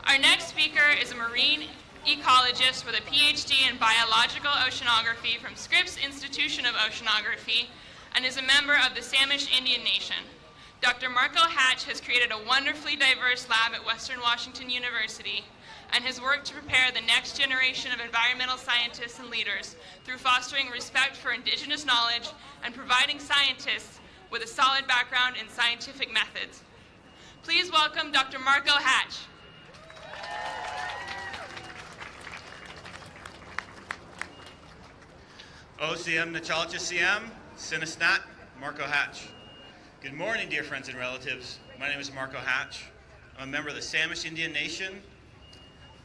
Our next speaker is a marine ecologist with a PhD in biological oceanography from Scripps Institution of Oceanography and is a member of the Samish Indian Nation. Dr. Marco Hatch has created a wonderfully diverse lab at Western Washington University and has worked to prepare the next generation of environmental scientists and leaders through fostering respect for indigenous knowledge and providing scientists with a solid background in scientific methods. Please welcome Dr. Marco Hatch. OCM Nachalcha CM, Sinisnat, Marco Hatch. Good morning, dear friends and relatives. My name is Marco Hatch. I'm a member of the Samish Indian Nation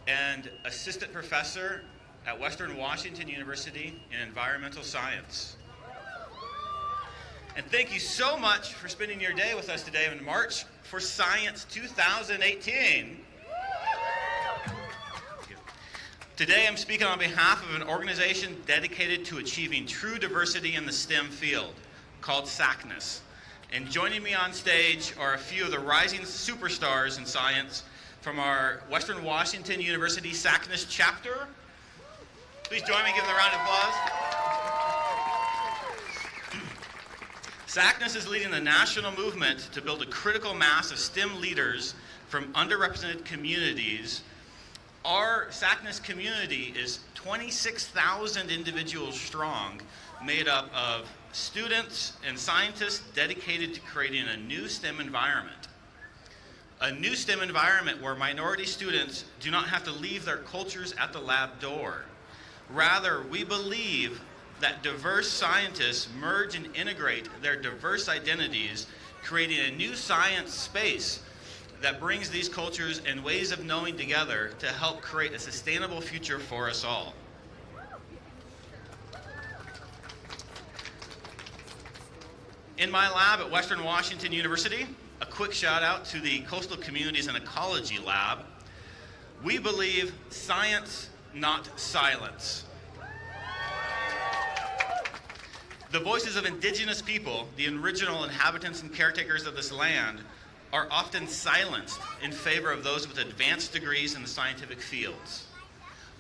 and assistant professor at Western Washington University in environmental science. And thank you so much for spending your day with us today in March for Science 2018. Today I'm speaking on behalf of an organization dedicated to achieving true diversity in the STEM field called SACNAS. And joining me on stage are a few of the rising superstars in science from our Western Washington University SACNAS chapter. Please join me in giving a round of applause. SACNAS is leading the national movement to build a critical mass of STEM leaders from underrepresented communities. Our SACNAS community is 26,000 individuals strong, made up of students and scientists dedicated to creating a new STEM environment. A new STEM environment where minority students do not have to leave their cultures at the lab door. Rather, we believe that diverse scientists merge and integrate their diverse identities, creating a new science space that brings these cultures and ways of knowing together to help create a sustainable future for us all. In my lab at Western Washington University, a quick shout out to the Coastal Communities and Ecology Lab. We believe science, not silence. The voices of indigenous people, the original inhabitants and caretakers of this land, are often silenced in favor of those with advanced degrees in the scientific fields.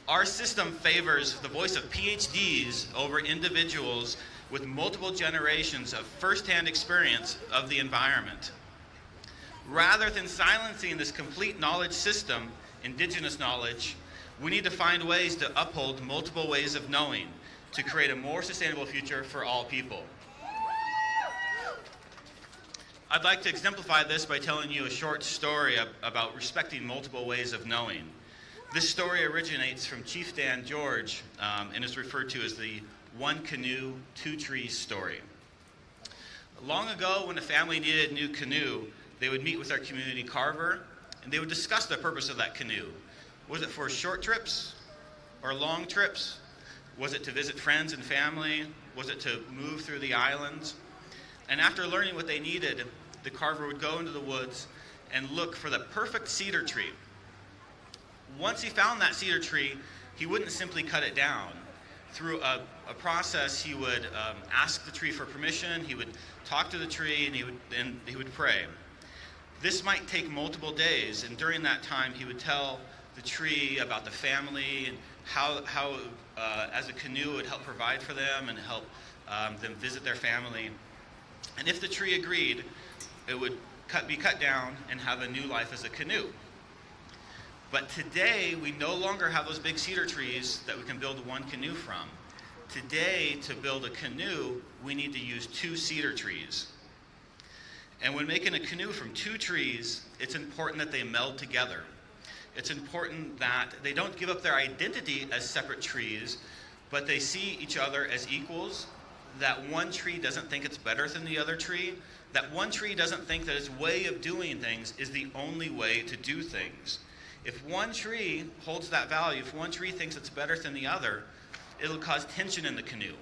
Our system favors the voice of PhDs over individuals with multiple generations of firsthand experience of the environment. Rather than silencing this complete knowledge system, indigenous knowledge, we need to find ways to uphold multiple ways of knowing to create a more sustainable future for all people. I'd like to exemplify this by telling you a short story about respecting multiple ways of knowing. This story originates from Chief Dan George and is referred to as the one canoe, two trees story. Long ago, when a family needed a new canoe, they would meet with their community carver and they would discuss the purpose of that canoe. Was it for short trips or long trips? Was it to visit friends and family? Was it to move through the islands? And after learning what they needed, the carver would go into the woods and look for the perfect cedar tree. Once he found that cedar tree, he wouldn't simply cut it down. Through a process, he would ask the tree for permission, he would talk to the tree, and he would pray. This might take multiple days, and during that time, he would tell the tree about the family and how as a canoe, it would help provide for them and help them visit their family. And if the tree agreed, it would be cut down and have a new life as a canoe. But today, we no longer have those big cedar trees that we can build one canoe from. Today, to build a canoe, we need to use two cedar trees. And when making a canoe from two trees, it's important that they meld together. It's important that they don't give up their identity as separate trees, but they see each other as equals, that one tree doesn't think it's better than the other tree, that one tree doesn't think that its way of doing things is the only way to do things. If one tree holds that value, if one tree thinks it's better than the other, it'll cause tension in the canoe.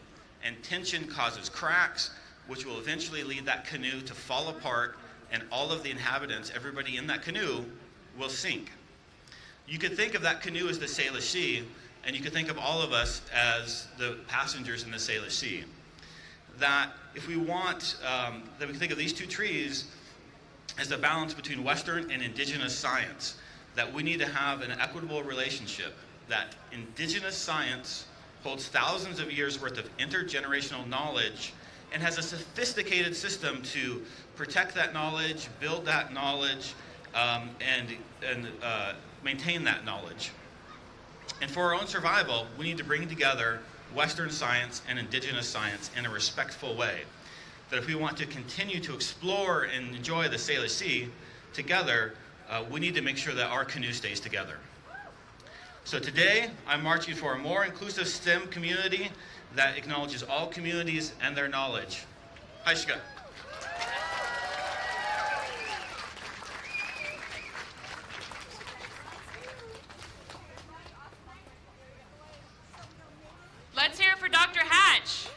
And tension causes cracks, which will eventually lead that canoe to fall apart, and all of the inhabitants, everybody in that canoe, will sink. You could think of that canoe as the Salish Sea, and you could think of all of us as the passengers in the Salish Sea. That if we want, that we can think of these two trees as the balance between Western and indigenous science. that we need to have an equitable relationship, that indigenous science holds thousands of years worth of intergenerational knowledge and has a sophisticated system to protect that knowledge, build that knowledge, and maintain that knowledge. And for our own survival, we need to bring together Western science and indigenous science in a respectful way. That if we want to continue to explore and enjoy the Salish Sea together, we need to make sure that our canoe stays together. So today, I'm marching for a more inclusive STEM community that acknowledges all communities and their knowledge. Haishka. Let's hear it for Dr. Hatch.